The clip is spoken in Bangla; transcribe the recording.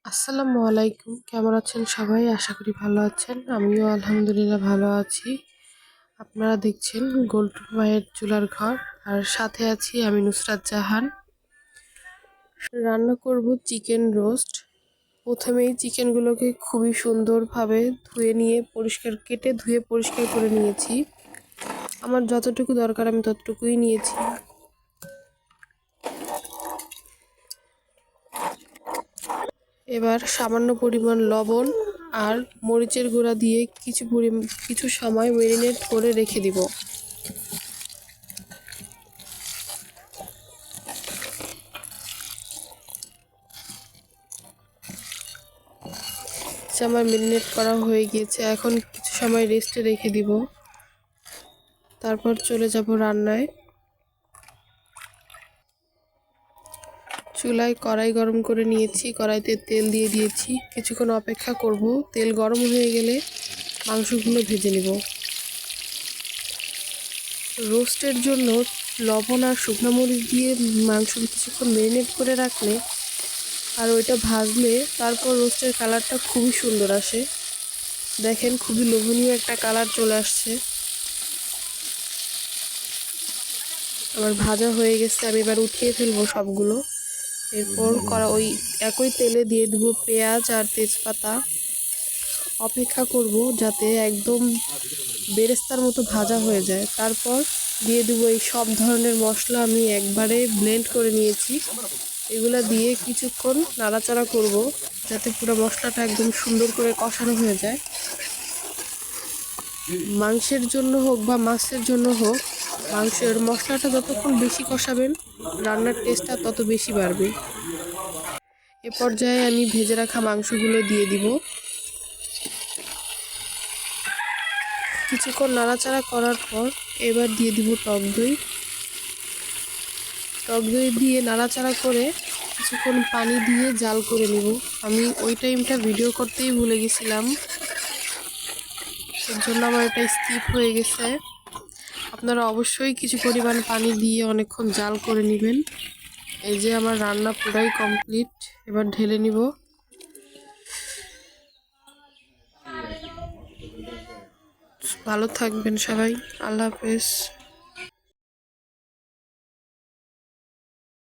আসসালামু আলাইকুম। কেমন আছেন সবাই? আশা করি ভালো আছেন। আমিও আলহামদুলিল্লাহ ভালো আছি। আপনারা দেখছেন গোল্ড মায়ের চুলার ঘর, আর সাথে আছি আমি নুসরাত জাহান। রান্না করব চিকেন রোস্ট। প্রথমেই চিকেনগুলোকে খুবই সুন্দরভাবে ধুয়ে পরিষ্কার করে নিয়েছি। আমার যতটুকু দরকার আমি ততটুকুই নিয়েছি। এবার সামান্য পরিমাণ লবণ আর মরিচের গুঁড়া দিয়ে কিছু সময় ম্যারিনেট করে রেখে দিব। আমার ম্যারিনেট করা হয়ে গিয়েছে, এখন কিছু সময় রেস্টে রেখে দিব। তারপর চলে যাব রান্নায়। চুলায় কড়াই গরম করে নিয়েছি, কড়াইতে তেল দিয়ে দিয়েছি। কিছুক্ষণ অপেক্ষা করব। তেল গরম হয়ে গেলে মাংসগুলো ভেজে নেব। রোস্টের জন্য লবণ আর শুকনো মরিচ দিয়ে মাংস কিছুক্ষণ ম্যারিনেট করে রাখলে আর ওইটা ভাজলে তারপর রোস্টের কালারটা খুবই সুন্দর আসে। দেখেন, খুবই লোভনীয় একটা কালার চলে আসছে। আমার ভাজা হয়ে গেছে, আমি এবার উঠিয়ে ফেলবো সবগুলো। এরপর ওই একই তেলে দিয়ে দেবো পেঁয়াজ আর তেজপাতা। অপেক্ষা করব যাতে একদম বেরেস্তার মতো ভাজা হয়ে যায়। তারপর দিয়ে দেবো এই সব ধরনের মশলা, আমি একবারে ব্লেন্ড করে নিয়েছি। এগুলা দিয়ে কিছুক্ষণ নাড়াচাড়া করব যাতে পুরো মশলাটা একদম সুন্দর করে কষানো হয়ে যায়। মাংসের জন্য হোক বা মাছের জন্য হোক, মাংসের মশলাটা যতক্ষণ বেশি কষাবেন রান্নার টেস্টটা তত বেশি বাড়বে। এ পর্যায়ে আমি ভেজে রাখা মাংসগুলো দিয়ে দিব। কিছুক্ষণ নাড়াচাড়া করার পর এবার দিয়ে দিব টক দই। টক দই দিয়ে নাড়াচাড়া করে কিছুক্ষণ পানি দিয়ে জাল করে নিব। আমি ওই টাইমটা ভিডিও করতেই ভুলে গেছিলাম, এর জন্য আমার এটা স্কিপ হয়ে গেছে। আপনারা অবশ্যই কিছু পরিমাণ পানি দিয়ে অনেকক্ষণ জাল করে নেবেন। এই যে আমার রান্না পুরাই কমপ্লিট, এবার ঢেলে নিব। ভালো থাকবেন সবাই, আল্লাহ হাফেজ।